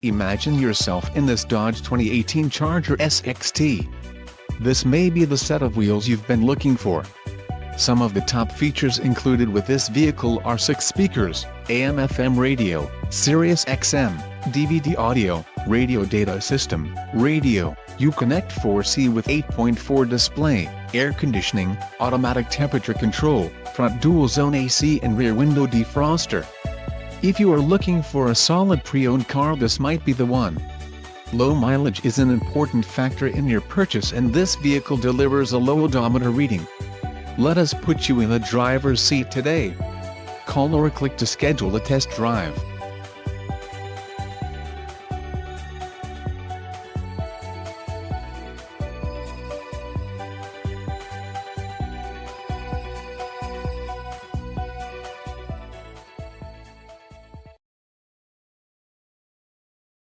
Imagine yourself in this Dodge 2018 Charger SXT. This may be the set of wheels you've been looking for. Some of the top features included with this vehicle are 6 speakers, AM/FM radio, Sirius XM, DVD audio, radio data system, radio, Uconnect 4C with 8.4 display, air conditioning, automatic temperature control, front dual-zone AC and rear window defroster. If you are looking for a solid pre-owned car, this might be the one. Low mileage is an important factor in your purchase, and this vehicle delivers a low odometer reading. Let us put you in the driver's seat today. Call or click to schedule a test drive.